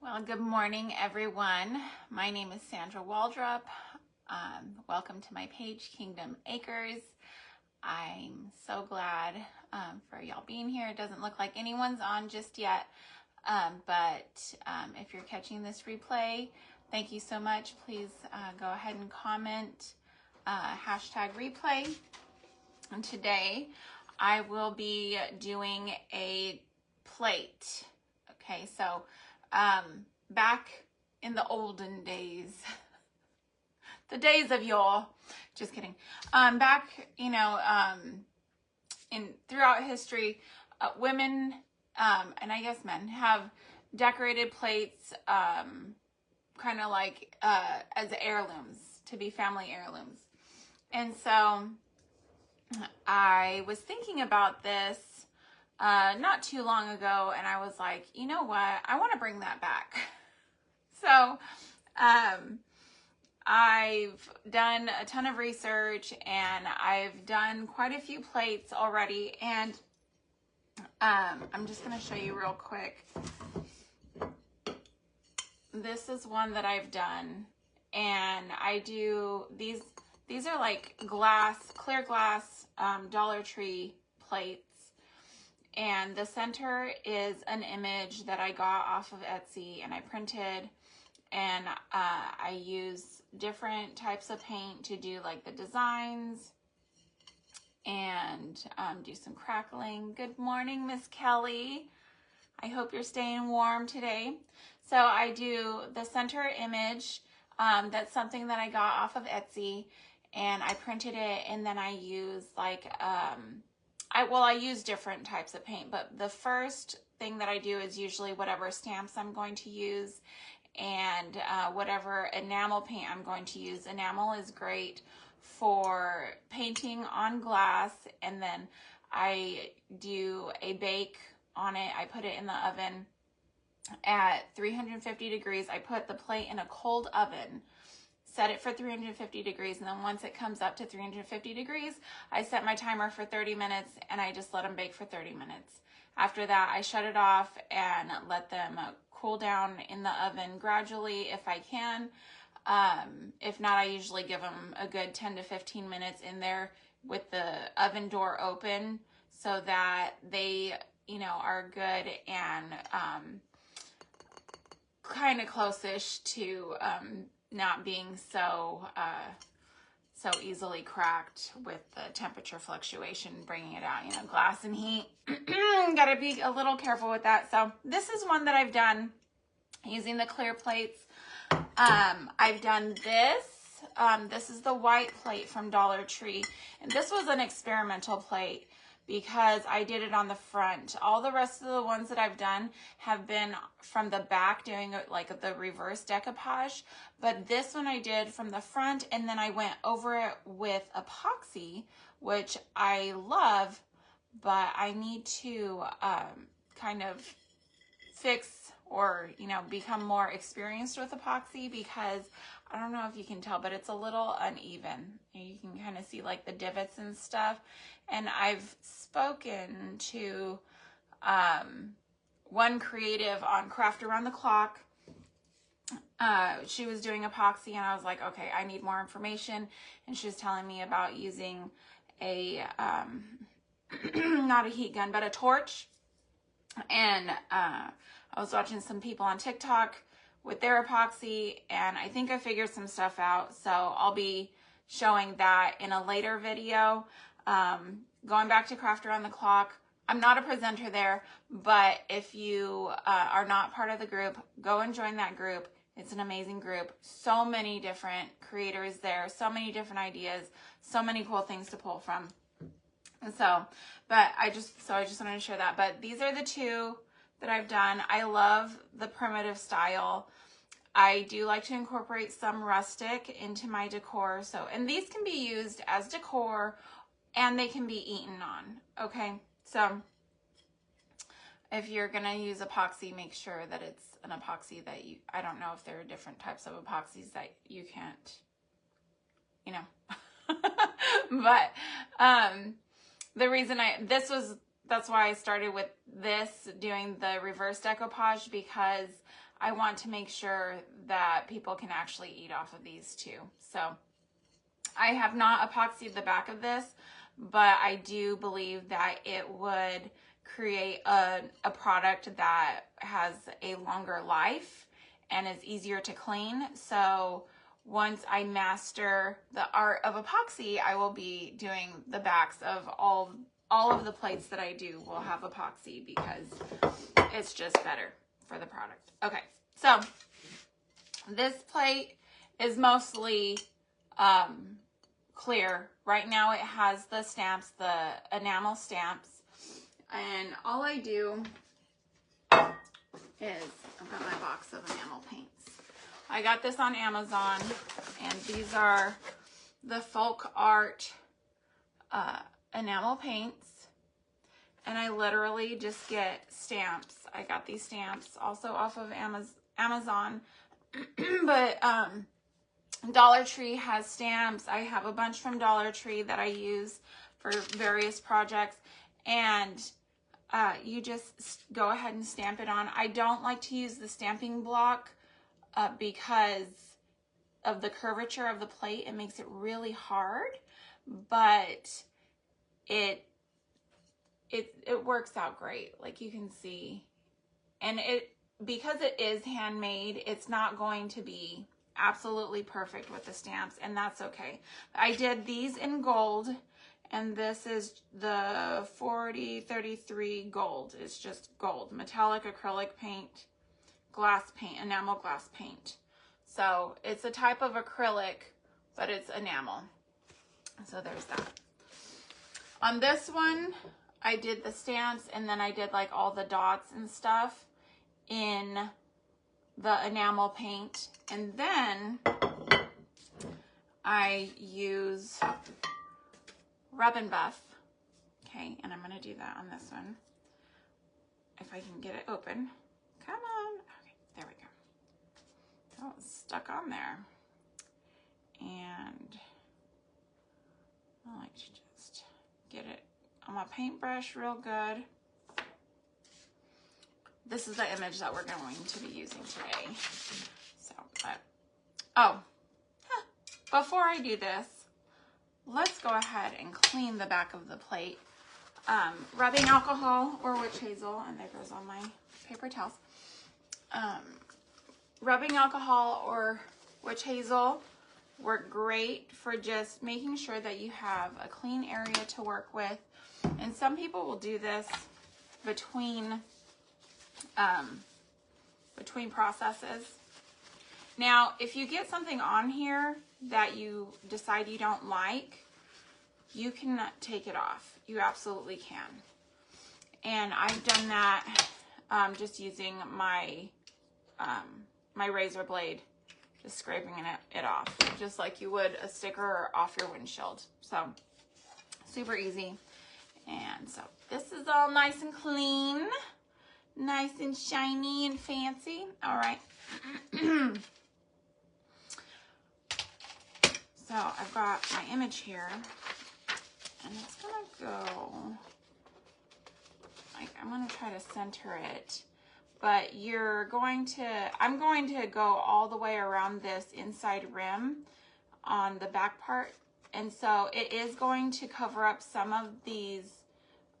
Well, good morning, everyone. My name is Sandra Waldrop. Welcome to my page, Kingdom Acres. I'm so glad for y'all being here. It doesn't look like anyone's on just yet, but if you're catching this replay, thank you so much. Please go ahead and comment hashtag replay. And today I will be doing a plate. Okay, so back in the olden days, the days of yore, just kidding. Back, throughout history, women, and I guess men have decorated plates, kind of like, as heirlooms, to be family heirlooms. And so I was thinking about this not too long ago, and I was like, you know what? I want to bring that back. So I've done a ton of research, and I've done quite a few plates already, and I'm just going to show you real quick. This is one that I've done, and I do these are like clear glass Dollar Tree plates. And the center is an image that I got off of Etsy, and I printed, and I use different types of paint to do like the designs and do some crackling. Good morning, Miss Kelly. I hope you're staying warm today. So I do the center image. That's something that I got off of Etsy, and I printed it, and then I use like I use different types of paint, but the first thing that I do is usually whatever stamps I'm going to use and whatever enamel paint I'm going to use. Enamel is great for painting on glass, and then I do a bake on it. I put it in the oven at 350 degrees. I put the plate in a cold oven, set it for 350 degrees, and then once it comes up to 350 degrees, I set my timer for 30 minutes, and I just let them bake for 30 minutes. After that, I shut it off and let them cool down in the oven gradually if I can. If not, I usually give them a good 10 to 15 minutes in there with the oven door open so that they, are good and kind of close-ish to not being so easily cracked with the temperature fluctuation, bringing it out, glass and heat. Gotta be a little careful with that. So this is one that I've done using the clear plates. I've done this. This is the white plate from Dollar Tree, and this was an experimental plate because I did it on the front. All the rest of the ones that I've done have been from the back, doing like the reverse decoupage. But this one I did from the front, and then I went over it with epoxy, which I love, but I need to kind of fix or, become more experienced with epoxy, because I don't know if you can tell, but it's a little uneven. You can kind of see like the divots and stuff. And I've spoken to one creative on Craft Around the Clock. She was doing epoxy, and I was like, okay, I need more information. And she was telling me about using a, not a heat gun, but a torch. And I was watching some people on TikTok with their epoxy, and I think I figured some stuff out. So I'll be showing that in a later video. Going back to Craft Around the Clock, I'm not a presenter there, but if you are not part of the group, go and join that group. It's an amazing group. So many different creators there, so many different ideas, so many cool things to pull from. And so, I just wanted to share that. But these are the two that I've done. I love the primitive style. I do like to incorporate some rustic into my decor. So, and these can be used as decor, and they can be eaten on. Okay, so if you're gonna use epoxy, make sure that it's an epoxy that I don't know if there are different types of epoxies that you can't, but the reason that's why I started with this, doing the reverse decoupage, because I want to make sure that people can actually eat off of these too. So I have not epoxied the back of this, but I do believe that it would create a product that has a longer life and is easier to clean. So once I master the art of epoxy, I will be doing the backs of all of the plates that I do will have epoxy because it's just better for the product. Okay, so this plate is mostly clear. Right now it has the stamps, the enamel stamps, and all I do is, I've got my box of enamel paints. I got this on Amazon, and these are the folk art enamel paints, and I literally just get stamps. I got these stamps also off of Amazon, but Dollar Tree has stamps. I have a bunch from Dollar Tree that I use for various projects, and you just go ahead and stamp it on. I don't like to use the stamping block because of the curvature of the plate. It makes it really hard, but it works out great, like you can see. And because it is handmade, it's not going to be absolutely perfect with the stamps, and that's okay. I did these in gold, and this is the 4033 gold. It's just gold, metallic acrylic paint, glass paint, enamel glass paint. So it's a type of acrylic, but it's enamel. So there's that. On this one, I did the stamps, and then I did like all the dots and stuff in the enamel paint, and then I use Rub and Buff. Okay, and I'm gonna do that on this one if I can get it open. Come on. Okay, there we go. Oh, it's stuck on there. And I like to just get it on my paintbrush real good. This is the image that we're going to be using today. So, before I do this, let's go ahead and clean the back of the plate. Rubbing alcohol or witch hazel, and there goes all my paper towels. Rubbing alcohol or witch hazel work great for just making sure that you have a clean area to work with. And some people will do this between processes. Now, if you get something on here that you decide you don't like, you can take it off. You absolutely can. And I've done that just using my my razor blade, just scraping it off, just like you would a sticker off your windshield. So super easy. And so this is all nice and clean, nice and shiny and fancy. All right. So I've got my image here, and it's gonna go, like, I'm gonna try to center it, but I'm going to go all the way around this inside rim on the back part. And so it is going to cover up some of these,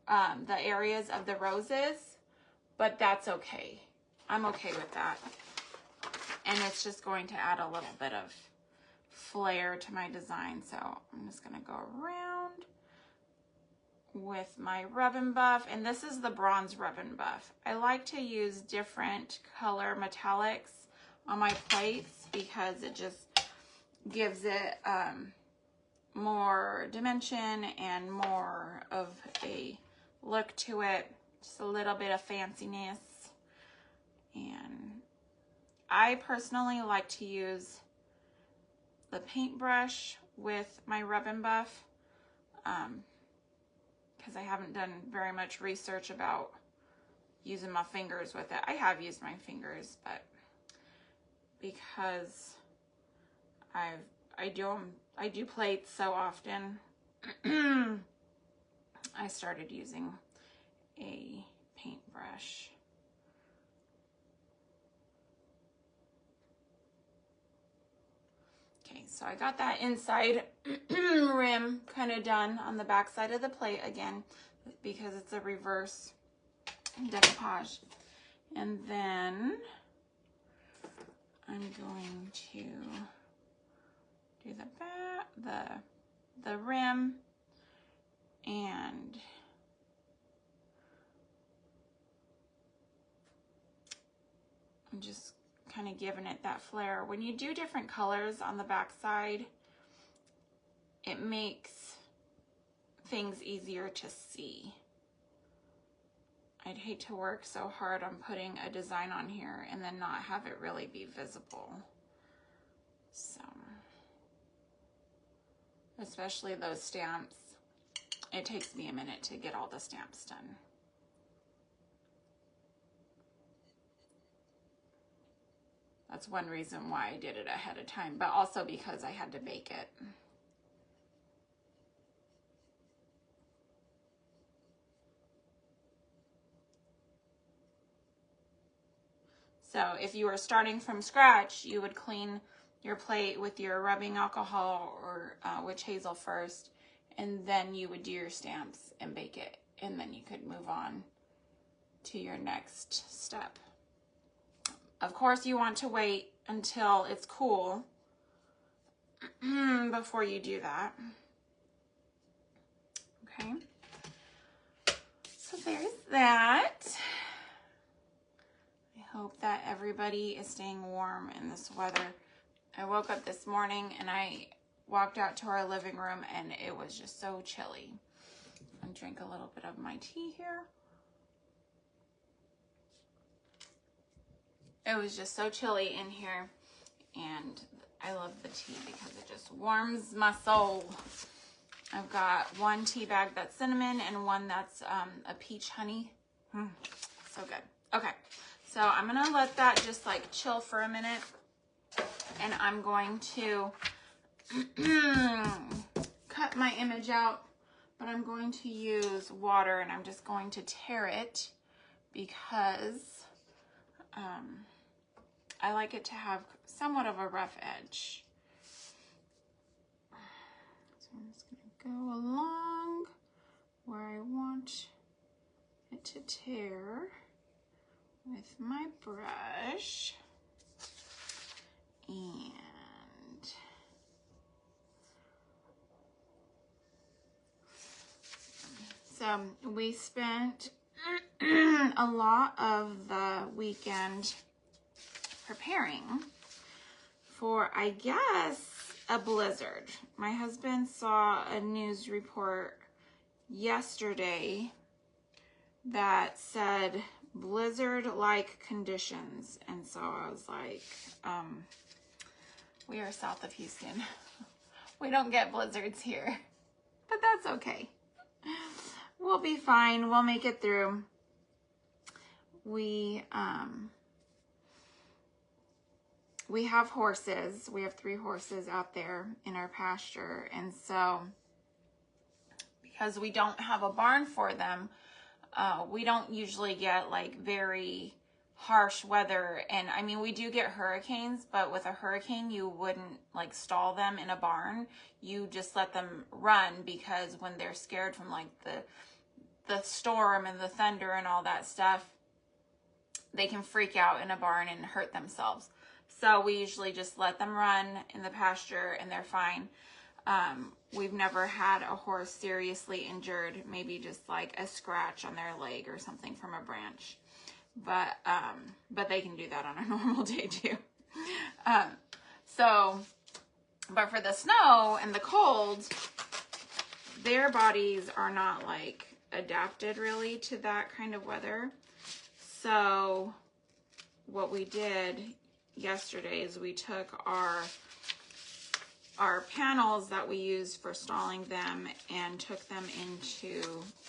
the areas of the roses, but that's okay. I'm okay with that. And it's just going to add a little bit of flair to my design. So I'm just gonna go around with my Rub and Buff, and this is the bronze Rub and Buff. I like to use different color metallics on my plates because it just gives it more dimension and more of a look to it, just a little bit of fanciness. And I personally like to use the paintbrush with my Rub and Buff because I haven't done very much research about using my fingers with it. I have used my fingers, but because I do plates so often, I started using a paintbrush. so I got that inside rim kind of done on the back side of the plate again, because it's a reverse decoupage. And then I'm going to do the back, the rim, and I'm just kind of giving it that flair. When you do different colors on the back side, it makes things easier to see. I'd hate to work so hard on putting a design on here and then not have it really be visible. So, especially those stamps, it takes me a minute to get all the stamps done. That's one reason why I did it ahead of time, but also because I had to bake it. So if you were starting from scratch, you would clean your plate with your rubbing alcohol or witch hazel first, and then you would do your stamps and bake it, and then you could move on to your next step. Of course, you want to wait until it's cool before you do that. Okay. So there's that. I hope that everybody is staying warm in this weather. I woke up this morning and I walked out to our living room and it was just so chilly. I'll drink a little bit of my tea here. It was just so chilly in here, and I love the tea because it just warms my soul. I've got one tea bag that's cinnamon and one that's a peach honey. So good. Okay, so I'm gonna let that just like chill for a minute, and I'm going to cut my image out, but I'm going to use water and I'm just going to tear it because I like it to have somewhat of a rough edge. So I'm just going to go along where I want it to tear with my brush. And so we spent a lot of the weekend preparing for, I guess, a blizzard. My husband saw a news report yesterday that said blizzard-like conditions, and so I was like, we are south of Houston. We don't get blizzards here, but that's okay. We'll be fine. We'll make it through. We have horses. We have 3 horses out there in our pasture. And so because we don't have a barn for them, we don't usually get like very harsh weather. And I mean, we do get hurricanes, but with a hurricane, you wouldn't like stall them in a barn. You just let them run, because when they're scared from like the storm and the thunder and all that stuff, they can freak out in a barn and hurt themselves. So we usually just let them run in the pasture and they're fine. We've never had a horse seriously injured, maybe just like a scratch on their leg or something from a branch. But they can do that on a normal day too. But for the snow and the cold, their bodies are not like adapted really to that kind of weather. So what we did yesterday is we took our panels that we used for stalling them and took them into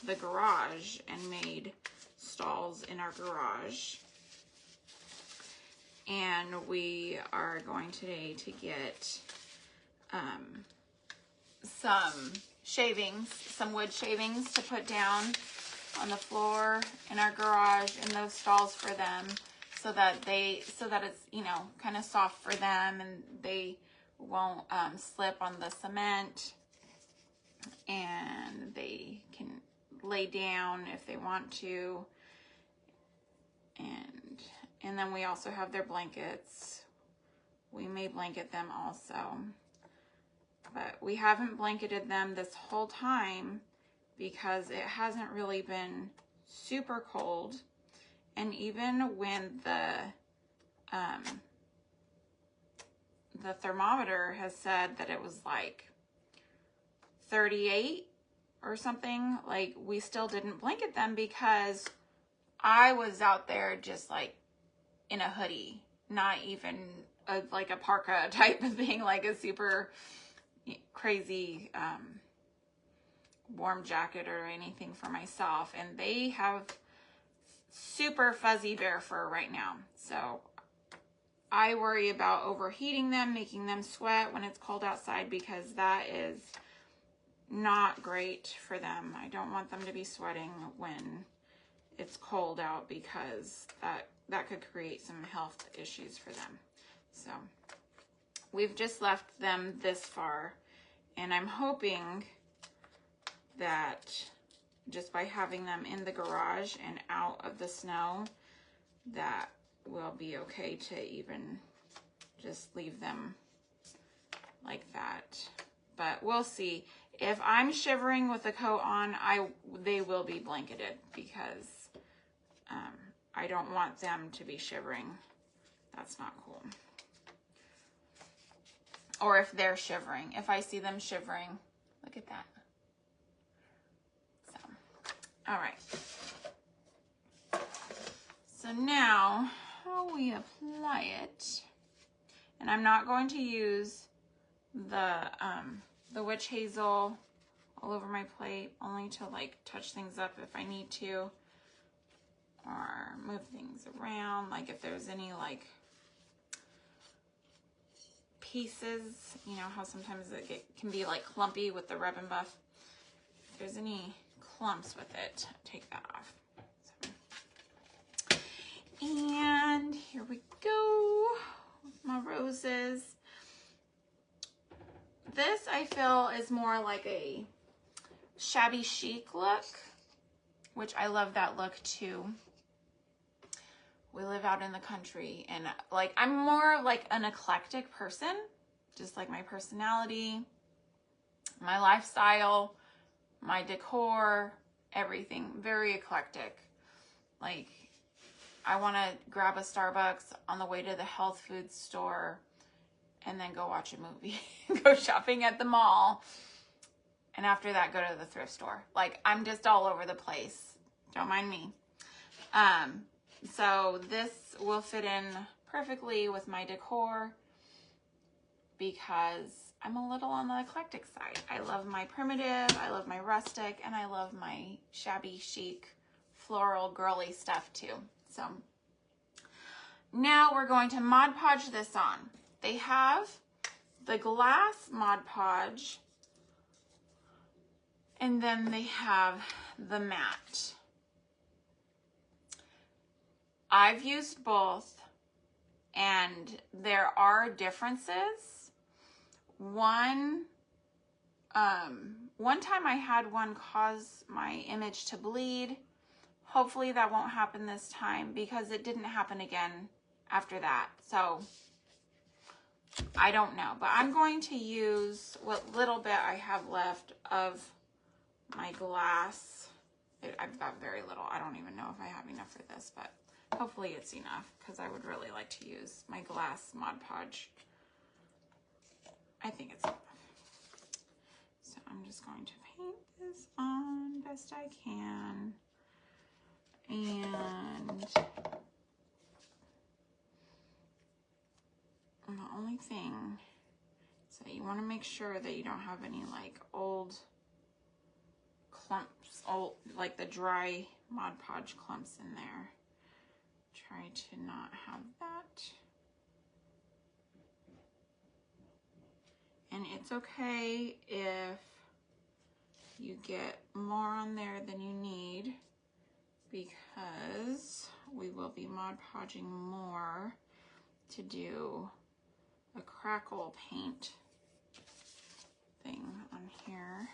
the garage and made stalls in our garage. And we are going today to get some shavings, some wood shavings to put down on the floor in our garage in those stalls for them, so that it's, you know, kind of soft for them and they won't slip on the cement, and they can lay down if they want to. And then we also have their blankets. We may blanket them also, but we haven't blanketed them this whole time because it hasn't really been super cold. And even when the thermometer has said that it was like 38 or something, like, we still didn't blanket them because I was out there just like in a hoodie, not even like a parka type of thing, like a super crazy warm jacket or anything for myself. And they have super fuzzy bear fur right now. So I worry about overheating them, making them sweat when it's cold outside, because that is not great for them. I don't want them to be sweating when it's cold out, because that could create some health issues for them. So we've just left them this far, and I'm hoping that just by having them in the garage and out of the snow, that will be okay to even just leave them like that. But we'll see. If I'm shivering with the coat on, they will be blanketed, because I don't want them to be shivering. That's not cool. Or if they're shivering, if I see them shivering, look at that. So, all right. So now, how we apply it, and I'm not going to use the witch hazel all over my plate, only to like touch things up if I need to, or move things around, like if there's any like pieces, you know how sometimes it can be like clumpy with the rub and buff. If there's any clumps with it, take that off. So. And here we go with my roses. This I feel is more like a shabby chic look, which I love that look too. We live out in the country, and like I'm more like an eclectic person, just like my personality, my lifestyle, my decor, everything, very eclectic. Like I want to grab a Starbucks on the way to the health food store and then go watch a movie, go shopping at the mall, and after that go to the thrift store. Like I'm just all over the place. Don't mind me. So this will fit in perfectly with my decor because I'm a little on the eclectic side. I love my primitive, I love my rustic, and I love my shabby chic floral girly stuff too. So now we're going to Mod Podge this on. They have the glass Mod Podge, and then they have the matte. I've used both, and there are differences. One time I had one cause my image to bleed. Hopefully that won't happen this time, because it didn't happen again after that. So I don't know, but I'm going to use what little bit I have left of my glass. I've got very little. I don't even know if I have enough for this, but hopefully it's enough, because I would really like to use my glass Mod Podge. I think it's enough. So I'm just going to paint this on best I can. And the only thing is that you want to make sure that you don't have any like old clumps, like the dry Mod Podge clumps in there. Try to not have that. And it's okay if you get more on there than you need, because we will be Mod Podging more to do a crackle paint thing on here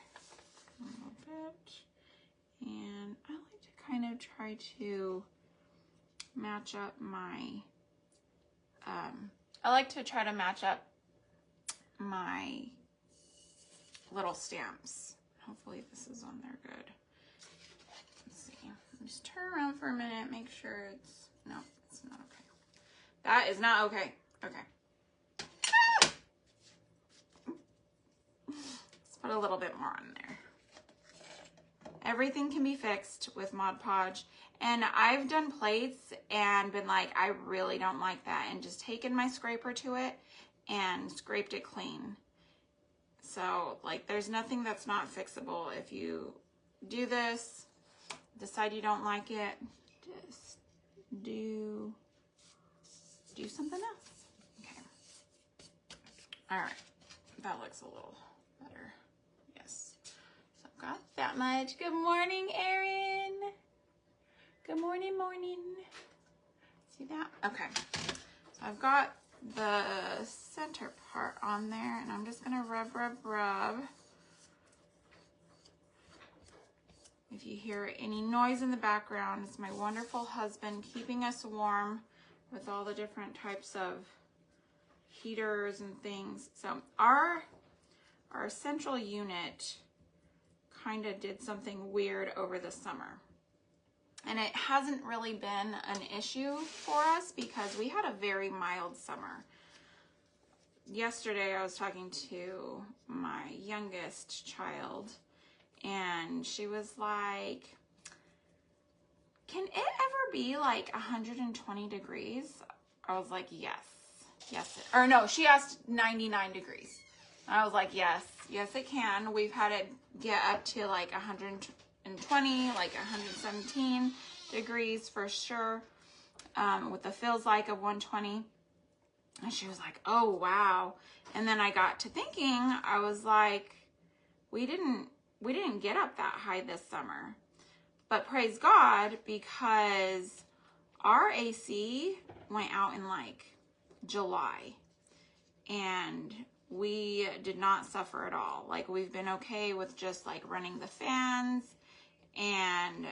a little bit. And I like to kind of try to match up my, little stamps. Hopefully this is on there good. Let's see. Just turn around for a minute, make sure it's, no, it's not okay. That is not okay. Okay. Let's put a little bit more on there. Everything can be fixed with Mod Podge. And I've done plates and been like, I really don't like that. And just taken my scraper to it and scraped it clean. So, like, there's nothing that's not fixable. If you do this, decide you don't like it, just do something else. Okay. All right. That looks a little better. Yes. So I've got that much. Good morning, Erin. Good morning, morning. See that? Okay. So I've got the center part on there, and I'm just gonna rub, rub, rub. If you hear any noise in the background, it's my wonderful husband keeping us warm with all the different types of heaters and things. So our central unit kind of did something weird over the summer. And it hasn't really been an issue for us because we had a very mild summer. Yesterday I was talking to my youngest child and she was like, can it ever be like 120 degrees? I was like, yes. Or no, she asked 99 degrees. I was like, yes it can. We've had it get up to like 120, like 117 degrees for sure, with the feels like of 120. And she was like, oh wow. And then I got to thinking, I was like, we didn't get up that high this summer. But praise God, because our AC went out in like July and we did not suffer at all. Like, we've been okay with just like running the fans and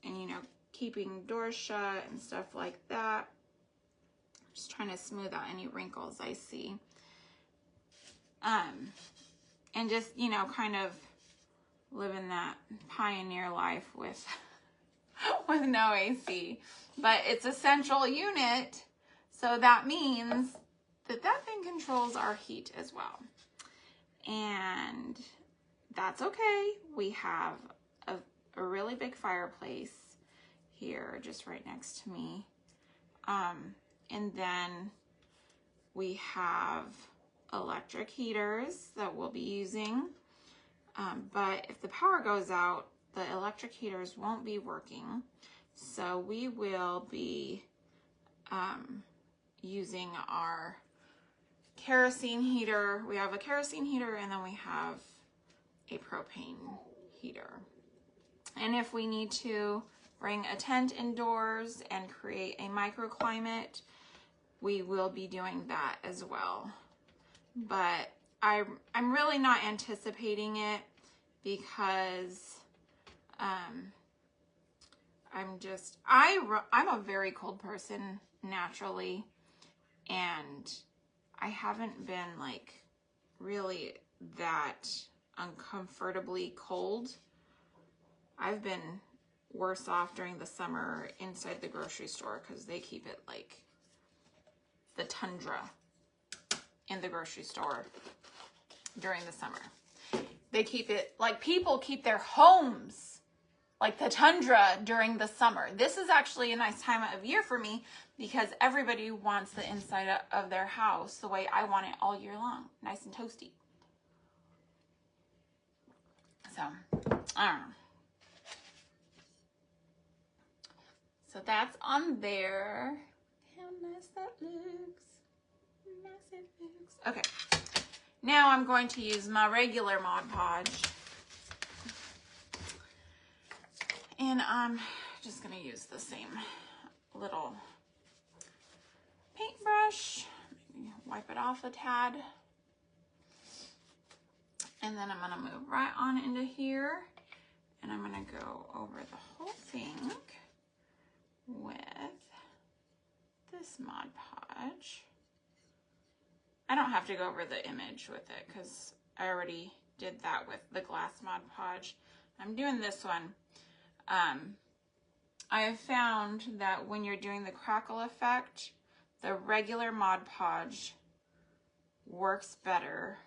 you know, keeping doors shut and stuff like that. Just trying to smooth out any wrinkles I see. And just, you know, kind of living that pioneer life with no AC. But it's a central unit, so that means that thing controls our heat as well. And that's okay. We have a really big fireplace here just right next to me. And then we have electric heaters that we'll be using. But if the power goes out, the electric heaters won't be working. So we will be using our kerosene heater. We have a kerosene heater and then we have a propane heater. And if we need to bring a tent indoors and create a microclimate, we will be doing that as well. But I'm really not anticipating it because I'm a very cold person naturally, and I haven't been like really that uncomfortably cold. I've been worse off during the summer inside the grocery store because they keep it like the tundra in the grocery store during the summer. They keep it like people keep their homes like the tundra during the summer. This is actually a nice time of year for me because everybody wants the inside of their house the way I want it all year long, nice and toasty. So, I don't know. So that's on there. How nice that looks. Nice it looks. Okay. Now I'm going to use my regular Mod Podge. And I'm just going to use the same little paintbrush. off a tad. And then I'm going to move right on into here. And I'm going to go over the whole thing with this Mod Podge. I don't have to go over the image with it because I already did that with the glass Mod Podge. I'm doing this one. I have found that when you're doing the crackle effect, the regular Mod Podge works better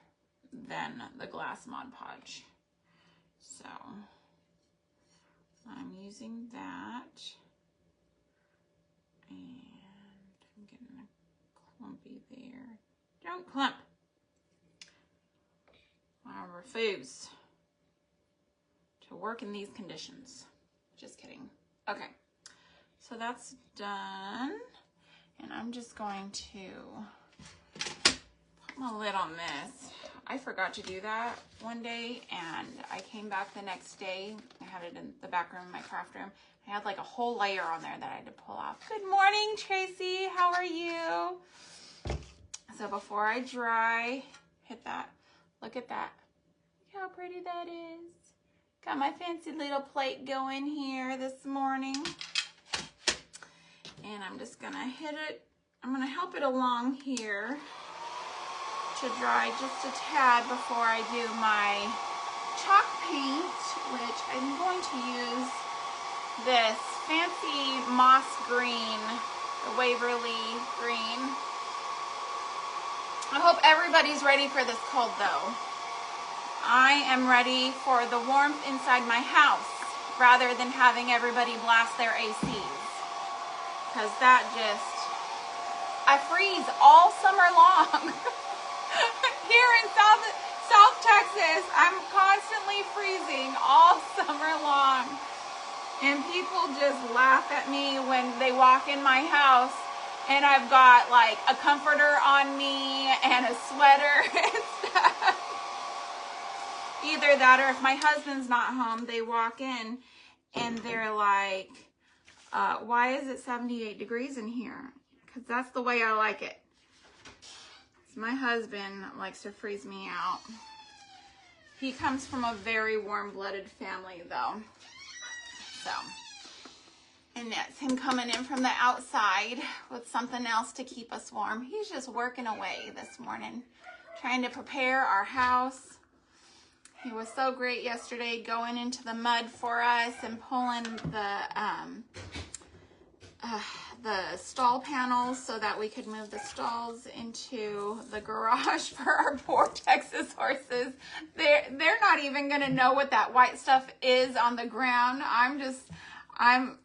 than the glass Mod Podge. So I'm using that, and I'm getting a clumpy there. Don't clump. I refuse to work in these conditions. Just kidding. Okay, so that's done, and I'm just going to put my lid on this. I forgot to do that one day, and I came back the next day. I had it in the back room, my craft room. I had like a whole layer on there that I had to pull off. Good morning, Tracy. How are you? So before I dry, hit that. Look at that. Look how pretty that is. Got my fancy little plate going here this morning. And I'm just gonna hit it. I'm gonna help it along here to dry just a tad before I do my chalk paint, which I'm going to use this fancy moss green, the Waverly green. I hope everybody's ready for this cold though. I am ready for the warmth inside my house rather than having everybody blast their ACs. Because that just, I freeze all summer long. Here in South Texas, I'm constantly freezing all summer long. And people just laugh at me when they walk in my house and I've got like a comforter on me and a sweater and stuff. Either that or if my husband's not home, they walk in and they're like, why is it 78 degrees in here? Because that's the way I like it. My husband likes to freeze me out. He comes from a very warm-blooded family though. So, and that's him coming in from the outside with something else to keep us warm. He's just working away this morning, trying to prepare our house. He was so great yesterday going into the mud for us and pulling the stall panels so that we could move the stalls into the garage for our poor Texas horses. They're not even gonna know what that white stuff is on the ground. I'm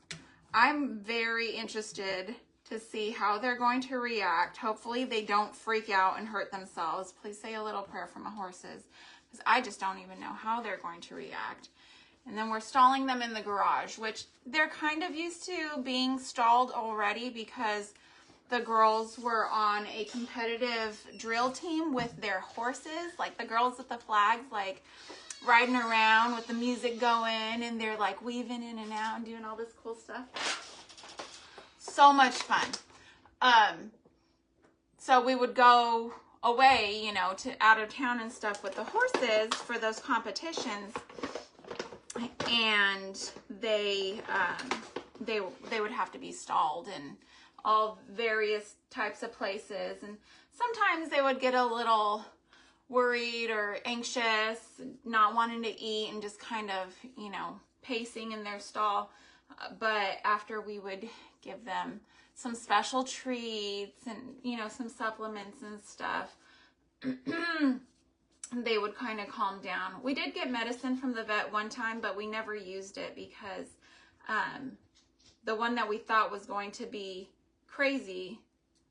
very interested to see how they're going to react. Hopefully they don't freak out and hurt themselves. Please say a little prayer for my horses, because I just don't even know how they're going to react. And then we're stalling them in the garage, which they're kind of used to being stalled already because the girls were on a competitive drill team with their horses, like the girls with the flags, like riding around with the music going, and they're like weaving in and out and doing all this cool stuff. So much fun. So we would go away, you know, to out of town and stuff with the horses for those competitions. And they would have to be stalled in all various types of places, and sometimes they would get a little worried or anxious, not wanting to eat and just kind of, you know, pacing in their stall. But after we would give them some special treats and, you know, some supplements and stuff, they would kind of calm down. We did get medicine from the vet one time, but we never used it because the one that we thought was going to be crazy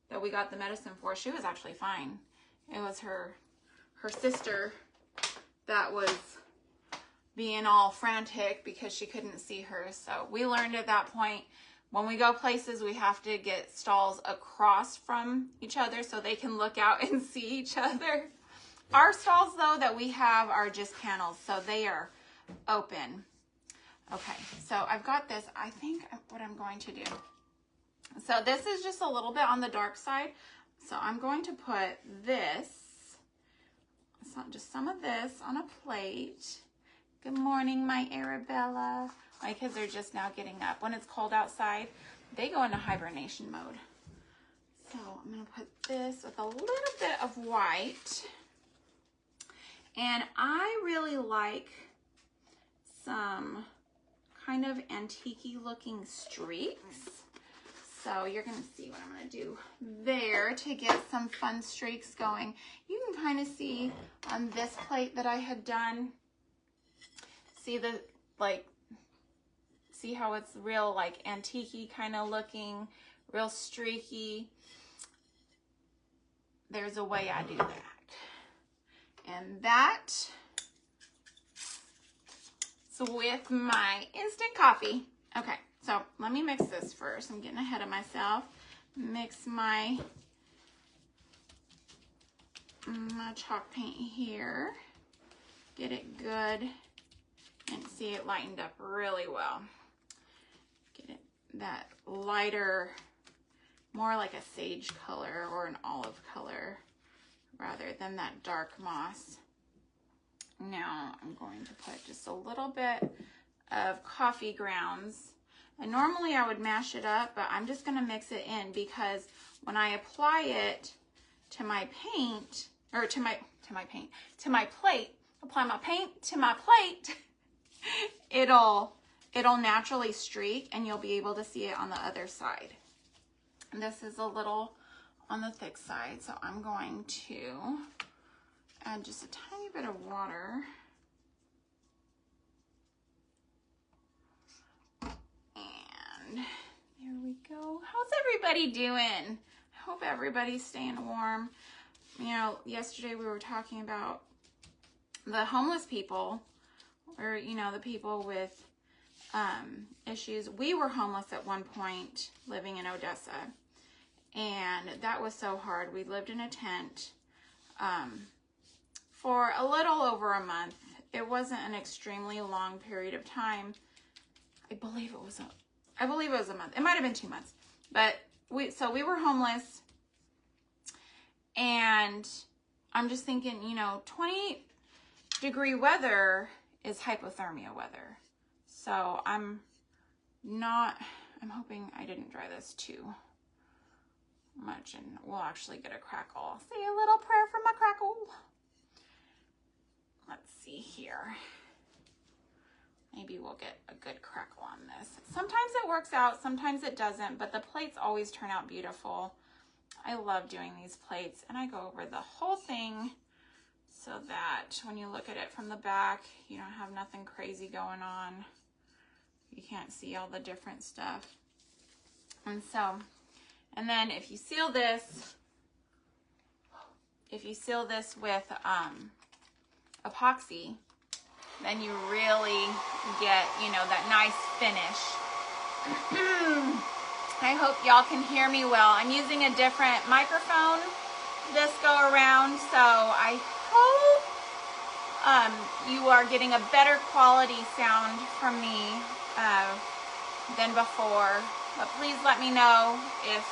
that we got the medicine for, she was actually fine. It was her sister that was being all frantic because she couldn't see her. So we learned at that point, when we go places, we have to get stalls across from each other so they can look out and see each other. Our stalls, though, that we have are just panels, so they are open. Okay, so I've got this. I think what I'm going to do. So this is just a little bit on the dark side. So I'm going to put this, just some of this on a plate. Good morning, my Arabella. My kids are just now getting up. When it's cold outside, they go into hibernation mode. So I'm going to put this with a little bit of white. And I really like some kind of antique-y looking streaks. So you're going to see what I'm going to do there to get some fun streaks going. You can kind of see on this plate that I had done, see the, like, see how it's real, like, antique-y kind of looking, real streaky. There's a way I do that. And that is with my instant coffee. Okay, so let me mix this first. I'm getting ahead of myself. Mix my chalk paint here. Get it good. And see it lightened up really well. Get it that lighter, more like a sage color or an olive color rather than that dark moss. Now I'm going to put just a little bit of coffee grounds. And normally I would mash it up, but I'm just going to mix it in because when I apply it to my paint, or to my plate, apply my paint to my plate, it'll naturally streak and you'll be able to see it on the other side. And this is a little on the thick side, so I'm going to add just a tiny bit of water. And there we go. How's everybody doing? I hope everybody's staying warm. You know, yesterday we were talking about the homeless people, or, you know, the people with issues. We were homeless at one point living in Odessa, and that was so hard. We lived in a tent for a little over a month. It wasn't an extremely long period of time. I believe it was a month. It might have been 2 months. But we were homeless, and I'm just thinking, you know, 20-degree weather is hypothermia weather. So I'm hoping I didn't dry this too much and we'll actually get a crackle. I'll say a little prayer for my crackle. Let's see here. Maybe we'll get a good crackle on this. Sometimes it works out, sometimes it doesn't, but the plates always turn out beautiful. I love doing these plates, and I go over the whole thing so that when you look at it from the back, you don't have nothing crazy going on. You can't see all the different stuff. And then if you seal this with epoxy, then you really get, you know, that nice finish. I hope y'all can hear me well. I'm using a different microphone this go around, so I hope you are getting a better quality sound from me than before. But please let me know if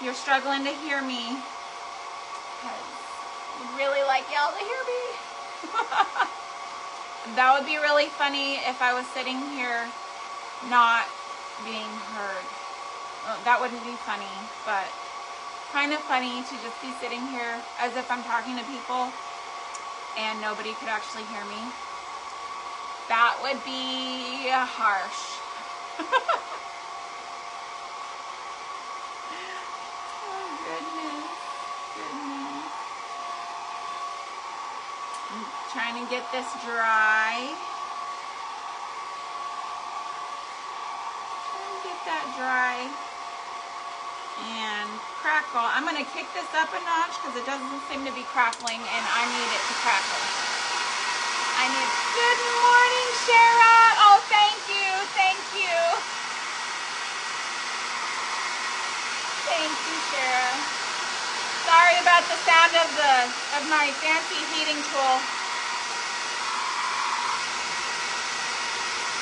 you're struggling to hear me, because I'd really like y'all to hear me. That would be really funny if I was sitting here not being heard. Well, that wouldn't be funny, but kind of funny to just be sitting here as if I'm talking to people and nobody could actually hear me. That would be harsh. Oh, goodness. I'm trying to get this dry. That dry and crackle. I'm going to kick this up a notch because it doesn't seem to be crackling, and I need it to crackle. Good morning, Shara. Oh, thank you. Thank you. Thank you, Shara. Sorry about the sound of my fancy heating tool.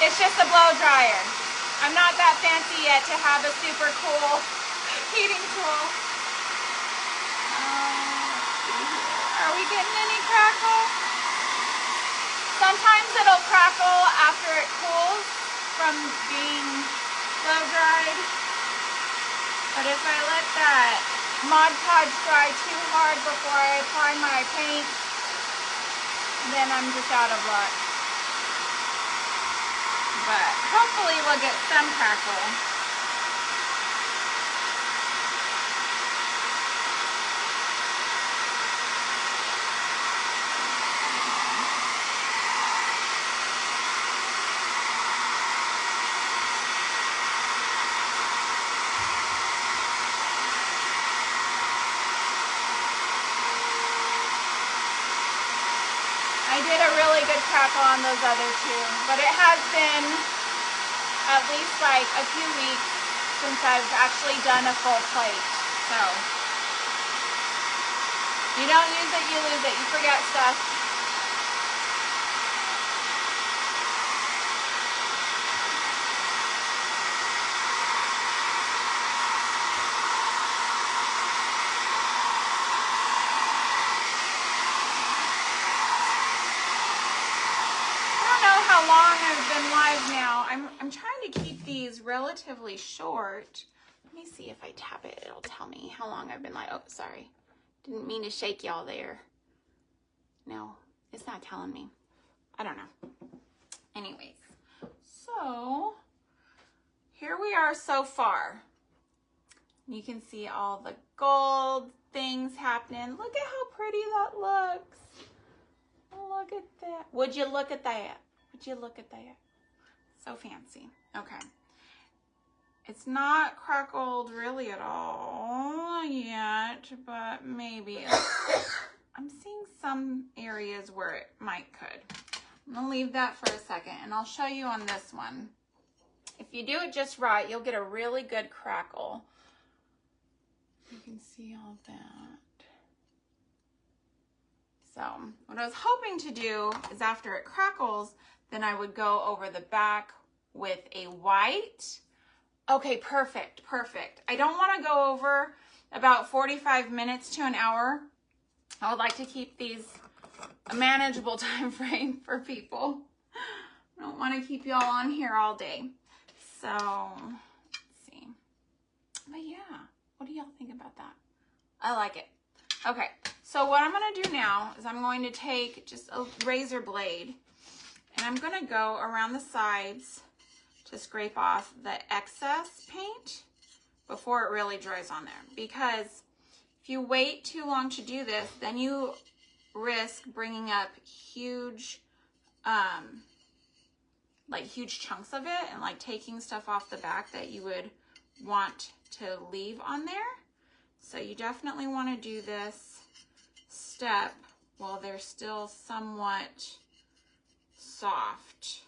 It's just a blow dryer. I'm not that fancy yet to have a super cool heating tool. Are we getting any crackle? Sometimes it'll crackle after it cools from being blow dried. But if I let that Mod Podge dry too hard before I apply my paint, then I'm just out of luck. But hopefully we'll get some crackle. I did a really good crackle on those other two, but it has been at least like a few weeks since I've actually done a full plate. So you don't use it, you lose it. You forget stuff. How long I've been live now. I'm trying to keep these relatively short. Let me see if I tap it, it'll tell me how long I've been live. Oh, sorry. Didn't mean to shake y'all there. No, it's not telling me. I don't know. Anyways, so here we are so far. You can see all the gold things happening. Look at how pretty that looks. Look at that. Would you look at that? Would you look at that? So fancy. Okay. It's not crackled really at all yet, but maybe. I'm seeing some areas where it could. I'm gonna leave that for a second and I'll show you on this one. If you do it just right, you'll get a really good crackle. You can see all that. So what I was hoping to do is after it crackles, then I would go over the back with a white. Okay, perfect, perfect. I don't want to go over about 45 minutes to an hour. I would like to keep these a manageable time frame for people. I don't want to keep y'all on here all day. So, let's see. But yeah, what do y'all think about that? I like it. Okay, so what I'm going to do now is I'm going to take just a razor blade and I'm going to go around the sides to scrape off the excess paint before it really dries on there. Because if you wait too long to do this, then you risk bringing up huge, like huge chunks of it and like taking stuff off the back that you would want to leave on there. So you definitely want to do this step while they're still somewhat soft.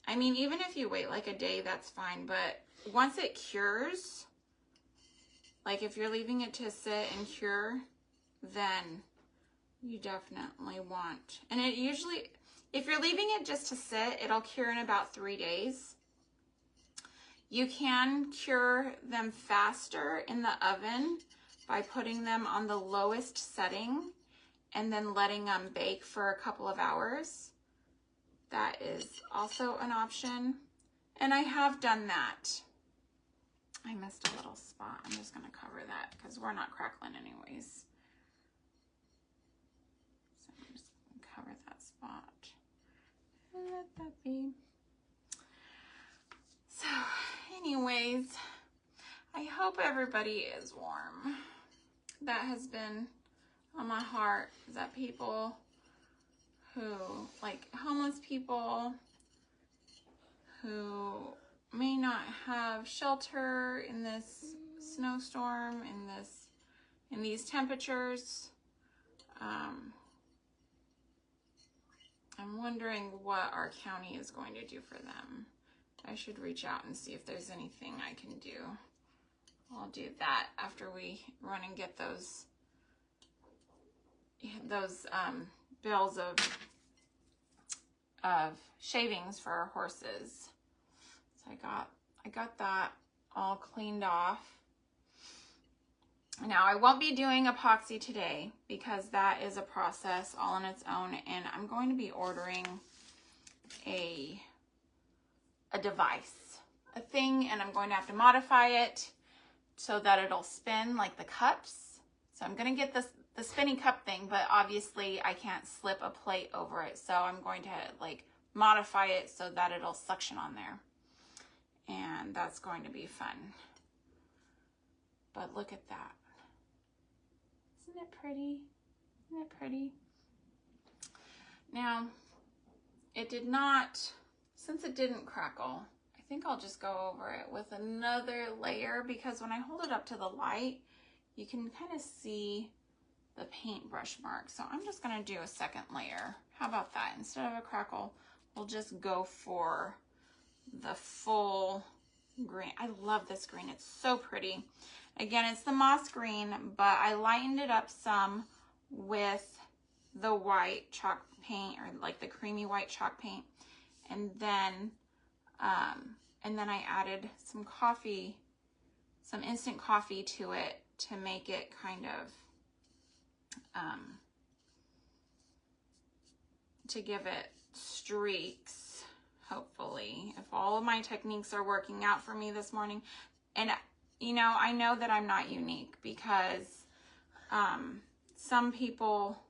I mean, even if you wait like a day, that's fine. But once it cures, like if you're leaving it to sit and cure, then you definitely want, and it usually, if you're leaving it just to sit, it'll cure in about 3 days. You can cure them faster in the oven by putting them on the lowest setting and then letting them bake for a couple of hours. That is also an option. And I have done that. I missed a little spot. I'm just going to cover that because we're not crackling anyways. So I'm just going to cover that spot. And let that be. So anyways, I hope everybody is warm. That has been on my heart, is that people who, like homeless people who may not have shelter in this snowstorm, in these temperatures. I'm wondering what our county is going to do for them. I should reach out and see if there's anything I can do. I'll do that after we run and get those bills of shavings for our horses. So I got that all cleaned off. Now, I won't be doing epoxy today because that is a process all on its own, and I'm going to be ordering a device, a thing, and I'm going to have to modify it so that it'll spin like the cups. So I'm going to get the spinny cup thing, but obviously I can't slip a plate over it, so I'm going to like modify it so that it'll suction on there, and that's going to be fun. But look at that. Isn't it pretty? Isn't it pretty? Now, it did not, since it didn't crackle, I think I'll just go over it with another layer, because when I hold it up to the light, you can kind of see the paintbrush mark. So I'm just gonna do a second layer. How about that? Instead of a crackle, we'll just go for the full green. I love this green, it's so pretty. Again, it's the moss green, but I lightened it up some with the white chalk paint, or like the creamy white chalk paint. And then I added some coffee, some instant coffee to it to make it kind of, to give it streaks, hopefully, if all of my techniques are working out for me this morning. And you know, I know that I'm not unique, because some people,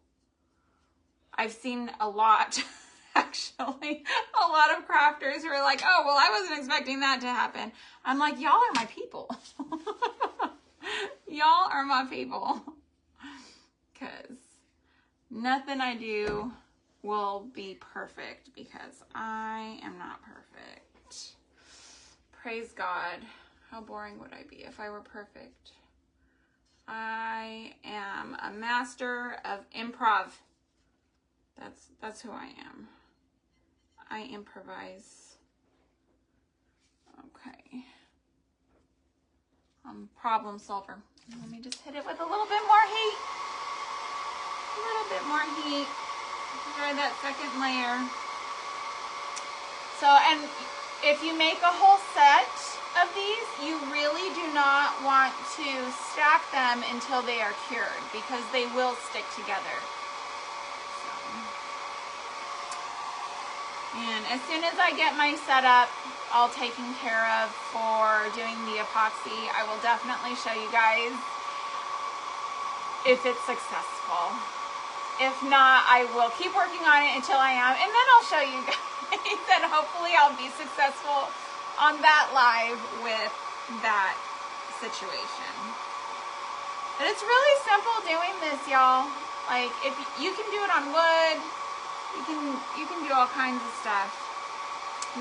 I've seen a lot, actually, a lot of crafters who are like, oh, well, I wasn't expecting that to happen. I'm like, y'all are my people. Y'all are my people. Because nothing I do will be perfect, because I am not perfect. Praise God. How boring would I be if I were perfect? I am a master of improv. That's who I am. I improvise. Okay. I'm a problem solver. Let me just hit it with a little bit more heat. A little bit more heat. Try that second layer. So, and if you make a whole set of these, you really do not want to stack them until they are cured, because they will stick together. So, and as soon as I get my setup all taken care of for doing the epoxy, I will definitely show you guys if it's successful. If not, I will keep working on it until I am, and then I'll show you guys, and hopefully I'll be successful on that live with that situation. But it's really simple doing this, y'all. Like, if you can do it on wood, you can do all kinds of stuff.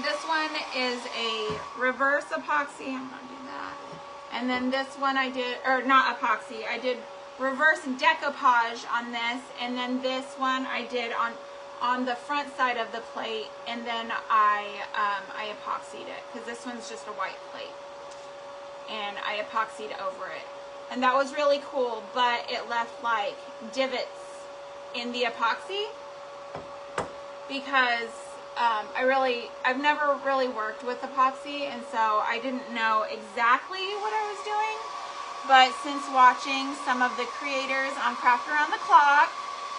This one is a reverse epoxy. I'm gonna do that. And then this one I did, or not epoxy, I did reverse decoupage on this, and then this one I did on the front side of the plate, and then I epoxied it, because this one's just a white plate, and I epoxied over it, and that was really cool, but it left like divots in the epoxy, because I've never really worked with epoxy, and so I didn't know exactly what I was doing. But since watching some of the creators on Craft Around the Clock,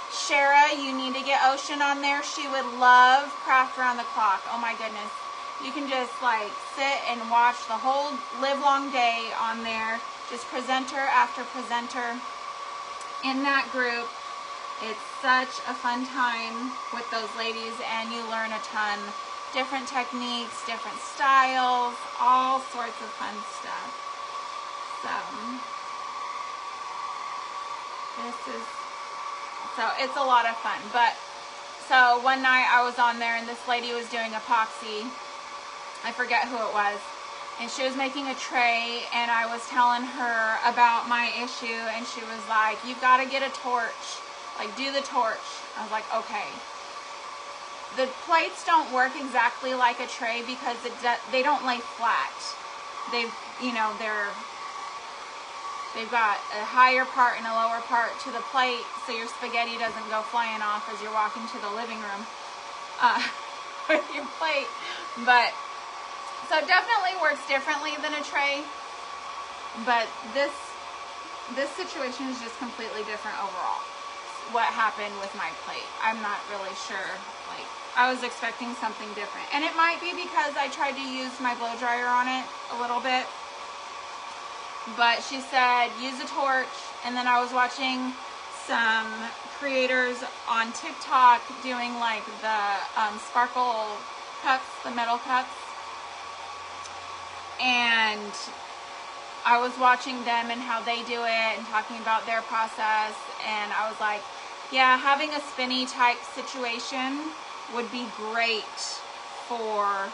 Shara, you need to get Ocean on there. She would love Craft Around the Clock. Oh my goodness. You can just like sit and watch the whole live long day on there. Just presenter after presenter in that group. It's such a fun time with those ladies, and you learn a ton. Different techniques, different styles, all sorts of fun stuff. So it's a lot of fun. But so one night I was on there, and this lady was doing epoxy. I forget who it was, and she was making a tray, and I was telling her about my issue, and she was like, you've got to get a torch, like do the torch. I was like, okay. The plates don't work exactly like a tray, because they don't lay flat. They've got a higher part and a lower part to the plate, so your spaghetti doesn't go flying off as you're walking to the living room with your plate. But so it definitely works differently than a tray. But this this situation is just completely different overall. What happened with my plate, I'm not really sure. Like, I was expecting something different, and it might be because I tried to use my blow dryer on it a little bit, but she said use a torch. And then I was watching some creators on TikTok doing like the sparkle cups, the metal cups, and I was watching them and how they do it and talking about their process, and I was like, yeah, having a spinny type situation would be great for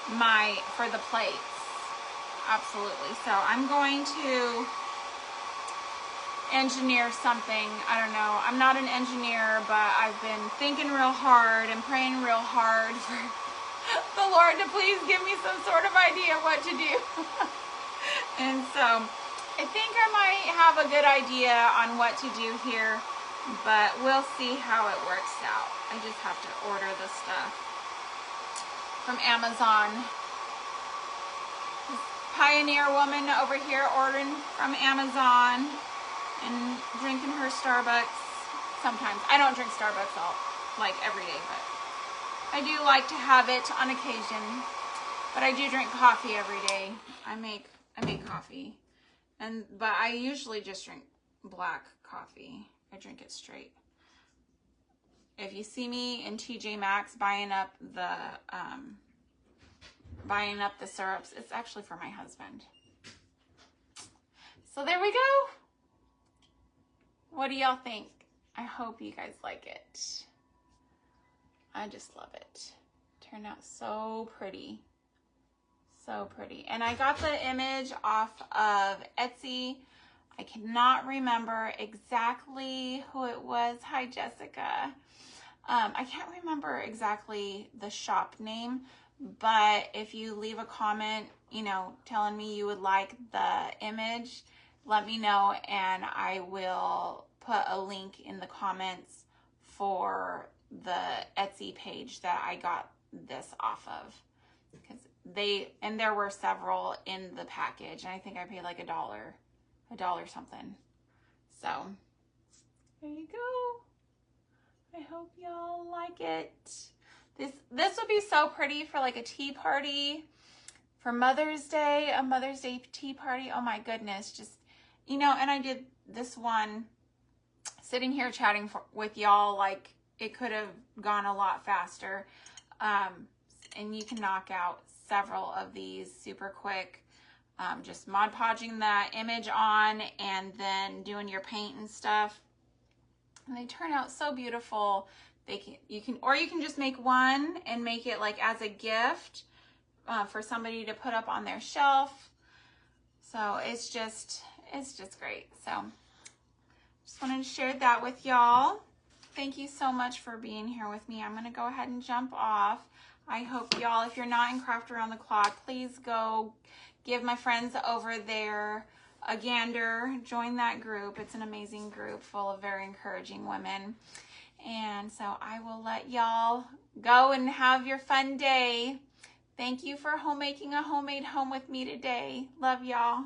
the plates. Absolutely. So I'm going to engineer something. I don't know. I'm not an engineer, but I've been thinking real hard and praying real hard for the Lord to please give me some sort of idea of what to do. And so I think I might have a good idea on what to do here, but we'll see how it works out. I just have to order the stuff from Amazon. This pioneer woman over here ordering from Amazon and drinking her Starbucks sometimes. I don't drink Starbucks like every day, but I do like to have it on occasion. But I do drink coffee every day. I make coffee, but I usually just drink black coffee. I drink it straight. If you see me in TJ Maxx buying up the syrups, it's actually for my husband. So there we go. What do y'all think? I hope you guys like it. I just love it. Turned out so pretty. So pretty. And I got the image off of Etsy. I cannot remember exactly who it was. Hi, Jessica. I can't remember exactly the shop name, but if you leave a comment, you know, telling me you would like the image, let me know and I will put a link in the comments for the Etsy page that I got this off of, because there were several in the package, and I think I paid like $1 something. So there you go. I hope y'all like it. This would be so pretty for like a tea party, for Mother's Day, a Mother's Day tea party. Oh my goodness, just, you know, and I did this one sitting here chatting with y'all, like it could have gone a lot faster. And you can knock out several of these super quick. Just Mod Podging the image on and then doing your paint and stuff. And they turn out so beautiful. You can just make one and make it like as a gift for somebody to put up on their shelf. So it's just great. So just wanted to share that with y'all. Thank you so much for being here with me. I'm going to go ahead and jump off. I hope y'all, if you're not in Craft Around the Clock, please go give my friends over there a gander. Join that group. It's an amazing group full of very encouraging women. And so I will let y'all go and have your fun day. Thank you for homemaking a homemade home with me today. Love y'all.